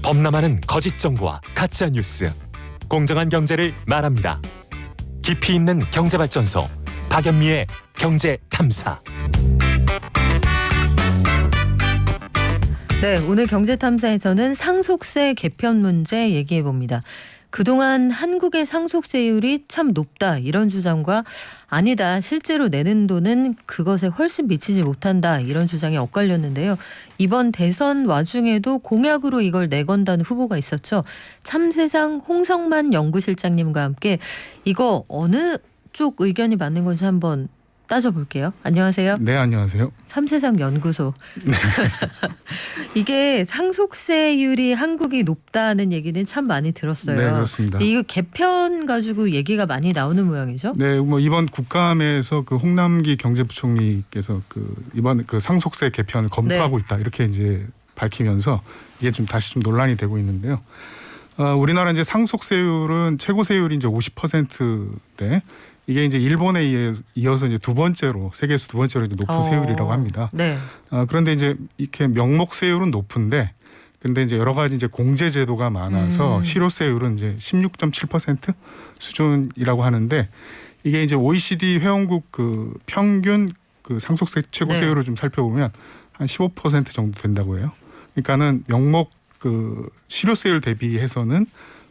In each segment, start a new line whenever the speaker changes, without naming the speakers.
범람하는 거짓 정보와 가짜 뉴스, 공정한 경제를 말합니다. 깊이 있는 경제발전소 박연미의 경제탐사.
네, 오늘 경제탐사에서는 상속세 개편 문제 얘기해 봅니다. 그동안 한국의 상속세율이 참 높다 이런 주장과 아니다 실제로 내는 돈은 그것에 훨씬 미치지 못한다 이런 주장이 엇갈렸는데요. 이번 대선 와중에도 공약으로 이걸 내건다는 후보가 있었죠. 참세상 홍성만 연구실장님과 함께 이거 어느 쪽 의견이 맞는 건지 한번 따져볼게요. 안녕하세요.
네, 안녕하세요.
참세상 연구소. 네. 이게 상속세율이 한국이 높다는 얘기는 참 많이 들었어요.
네, 그렇습니다.
이거 개편 가지고 얘기가 많이 나오는 모양이죠?
네, 뭐 이번 국감에서 그 홍남기 경제부총리께서 이번 상속세 개편을 검토하고 있다 이렇게 이제 밝히면서 이게 좀 다시 좀 논란이 되고 있는데요. 우리나라 이제 상속세율은 최고 세율이 이제 50%대. 이게 이제 일본에 이어서 이제 세계에서 두 번째로 이제 높은 세율이라고 합니다.
네.
그런데 이제 이렇게 명목 세율은 높은데, 근데 이제 여러 가지 이제 공제 제도가 많아서 실효세율은 이제 16.7% 수준이라고 하는데, 이게 이제 OECD 회원국 그 평균 그 상속세 최고 세율을 좀 살펴보면 한 15% 정도 된다고 해요. 그러니까는 명목 그 실효세율 대비해서는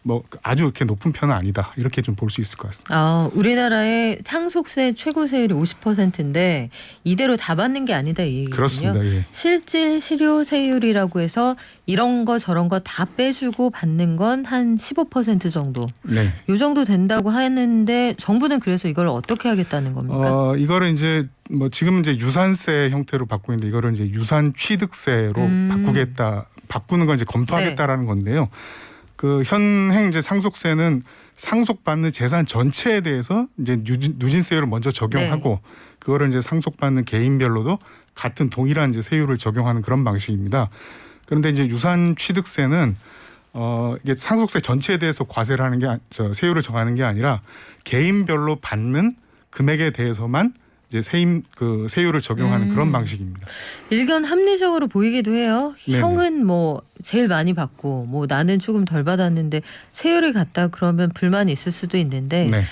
뭐 아주 이렇게 높은 편은 아니다 이렇게 좀 볼 수 있을 것 같습니다.
우리나라의 상속세 최고 세율이 50%인데 이대로 다 받는 게 아니다 이 얘기군요.
그렇습니다. 예.
실질 실효세율이라고 해서 이런 거 저런 거 다 빼주고 받는 건 한 15% 정도.
네.
이 정도 된다고 하는데 정부는 그래서 이걸 어떻게 하겠다는 겁니까?
이거를 이제 뭐 지금 이제 유산세 형태로 바꾸고 있는데 이거를 이제 유산 취득세로 바꾸는 걸 이제 검토하겠다라는 건데요. 그 현행 이제 상속세는 상속받는 재산 전체에 대해서 이제 누진세율을 먼저 적용하고 그거를 이제 상속받는 개인별로도 같은 동일한 이제 세율을 적용하는 그런 방식입니다. 그런데 이제 유산 취득세는 이게 상속세 전체에 대해서 과세를 하는 게 세율을 정하는 게 아니라 개인별로 받는 금액에 대해서만 이제 세율을 적용하는 그런 방식입니다.
일견 합리적으로 보이기도 해요.
네네.
형은 뭐 제일 많이 받고 뭐 나는 조금 덜 받았는데 세율이 같다 그러면 불만이 있을 수도 있는데
네.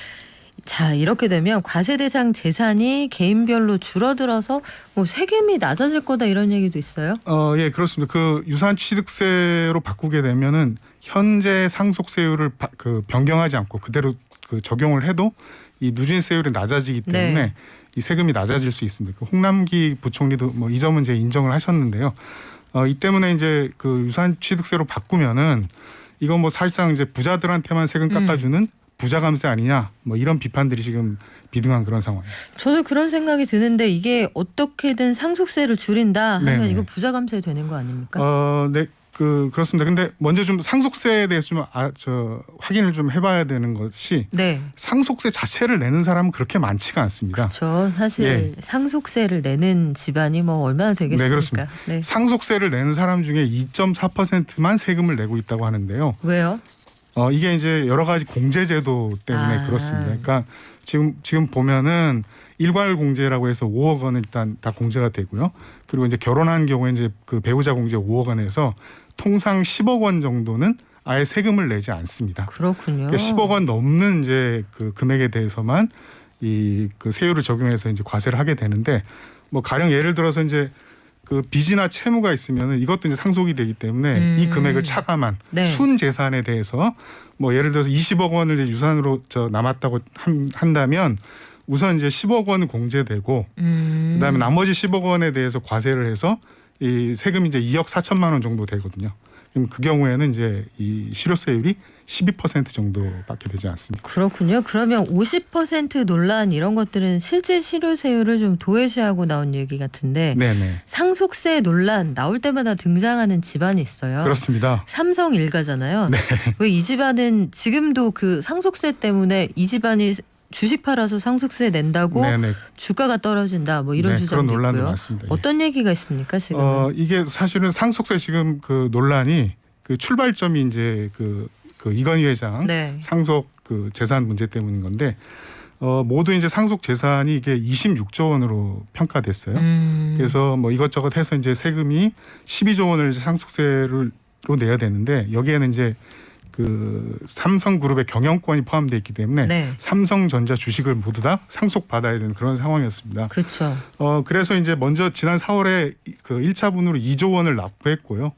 자 이렇게 되면 과세 대상 재산이 개인별로 줄어들어서 뭐 세금이 낮아질 거다 이런 얘기도 있어요.
예, 그렇습니다. 그 유산 취득세로 바꾸게 되면은 현재 상속세율을 변경하지 않고 그대로 적용을 해도 이 누진세율이 낮아지기 때문에 이 세금이 낮아질 수 있습니다. 그 홍남기 부총리도 뭐 이 점은 이제 인정을 하셨는데요. 이 때문에 이제 그 유산 취득세로 바꾸면은 이건 뭐 사실상 이제 부자들한테만 세금 깎아주는 부자감세 아니냐 뭐 이런 비판들이 지금 비등한 그런 상황이에요.
저도 그런 생각이 드는데 이게 어떻게든 상속세를 줄인다 하면
네네.
이거 부자감세 되는 거 아닙니까?
네. 그렇습니다. 근데 먼저 좀 상속세에 대해서 좀 확인을 좀 해봐야 되는 것이 상속세 자체를 내는 사람은 그렇게 많지가 않습니다.
그렇죠. 사실 상속세를 내는 집안이 뭐 얼마나 되겠습니까?
네, 그렇습니다. 상속세를 내는 사람 중에 2.4%만 세금을 내고 있다고 하는데요.
왜요?
이게 이제 여러 가지 공제제도 때문에 그렇습니다. 그러니까 지금 보면은 일괄 공제라고 해서 5억 원은 일단 다 공제가 되고요. 그리고 이제 결혼한 경우에 이제 그 배우자 공제 5억 원에서 통상 10억 원 정도는 아예 세금을 내지 않습니다.
그렇군요.
그러니까 10억 원 넘는 이제 그 금액에 대해서만 그 세율을 적용해서 이제 과세를 하게 되는데 뭐 가령 예를 들어서 이제 그 빚이나 채무가 있으면은 이것도 이제 상속이 되기 때문에 이 금액을 차감한 순 재산에 대해서 뭐 예를 들어서 20억 원을 이제 유산으로 남았다고 한다면 우선 이제 10억 원 공제되고 그다음에 나머지 10억 원에 대해서 과세를 해서 이 세금이 이제 2억 4천만 원 정도 되거든요. 그럼 그 경우에는 이제 이 실효세율이 12% 정도밖에 되지 않습니다.
그렇군요. 그러면 50% 논란 이런 것들은 실제 실효세율을 좀 도외시하고 나온 얘기 같은데 상속세 논란 나올 때마다 등장하는 집안이 있어요.
그렇습니다.
삼성 일가잖아요. 왜 이 집안은 지금도 그 상속세 때문에 이 집안이 주식 팔아서 상속세 낸다고 주가가 떨어진다 뭐 이런 주장도
그런
있고요.
많습니다.
어떤 얘기가 있습니까 지금?
이게 사실은 상속세 지금 그 논란이 그 출발점이 이제 그 이건희 회장 상속 그 재산 문제 때문인 건데 모두 이제 상속 재산이 이게 26조 원으로 평가됐어요. 그래서 뭐 이것저것 해서 이제 세금이 12조 원을 상속세를 내야 되는데 여기에는 이제 그 삼성그룹의 경영권이 포함되어 있기 때문에
네.
삼성전자 주식을 모두 다 상속받아야 되는 그런 상황이었습니다.
그렇죠.
그래서 이제 먼저 지난 4월에 그 1차분으로 2조 원을 납부했고요.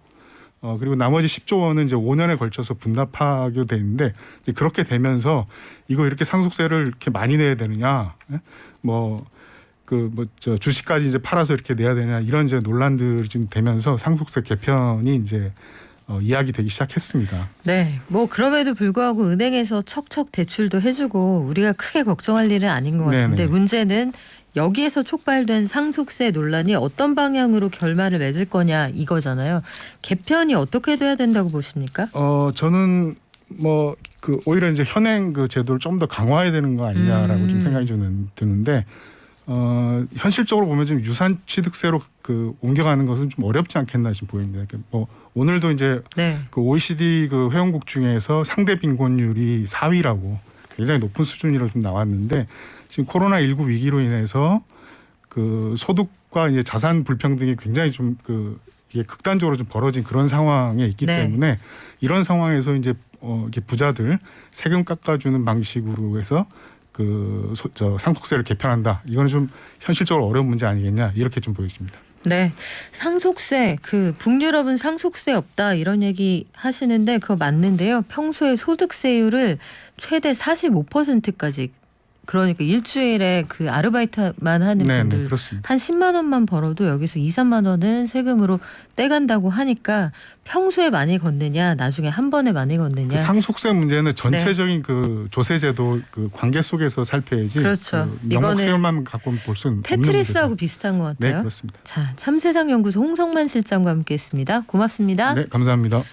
그리고 나머지 10조 원은 이제 5년에 걸쳐서 분납하게 돼 있는데 이제 그렇게 되면서 이거 이렇게 상속세를 이렇게 많이 내야 되느냐, 저 주식까지 이제 팔아서 이렇게 내야 되냐 이런 이제 논란들이 좀 되면서 상속세 개편이 이제 이야기되기 시작했습니다.
네, 뭐 그럼에도 불구하고 은행에서 척척 대출도 해주고 우리가 크게 걱정할 일은 아닌 것 같은데
네네.
문제는 여기에서 촉발된 상속세 논란이 어떤 방향으로 결말을 맺을 거냐 이거잖아요. 개편이 어떻게 돼야 된다고 보십니까?
저는 오히려 이제 현행 그 제도를 좀 더 강화해야 되는 거 아니냐라고 좀 생각이 좀 드는데 현실적으로 보면 지금 유산 취득세로 그 옮겨가는 것은 좀 어렵지 않겠나 지금 보입니다. 오늘도 이제
네.
그 OECD 그 회원국 중에서 상대 빈곤율이 4위라고 굉장히 높은 수준이라고 좀 나왔는데 지금 코로나19 위기로 인해서 그 소득과 이제 자산 불평등이 굉장히 좀 이게 극단적으로 좀 벌어진 그런 상황에 있기
네.
때문에 이런 상황에서 이제 이렇게 부자들 세금 깎아주는 방식으로 해서 상속세를 개편한다. 이거는 좀 현실적으로 어려운 문제 아니겠냐 이렇게 좀 보여집니다.
네, 상속세 북유럽은 상속세 없다 이런 얘기 하시는데 그거 맞는데요. 평소에 소득세율을 최대 45%까지 그러니까 일주일에 그 아르바이트만 하는
네,
분들
그렇습니다.
한 10만 원만 벌어도 여기서 2, 3만 원은 세금으로 떼간다고 하니까 평소에 많이 걷느냐 나중에 한 번에 많이 걷느냐.
그 상속세 문제는 전체적인 그 조세제도 그 관계 속에서 살펴야지.
그렇죠.
그 명목
이거는
세율만 갖고 볼 수는 없는
테트리스하고
문제다.
비슷한 것
네,
같아요.
그렇습니다.
자, 참세상 연구소 홍성만 실장과 함께했습니다. 고맙습니다.
네, 감사합니다.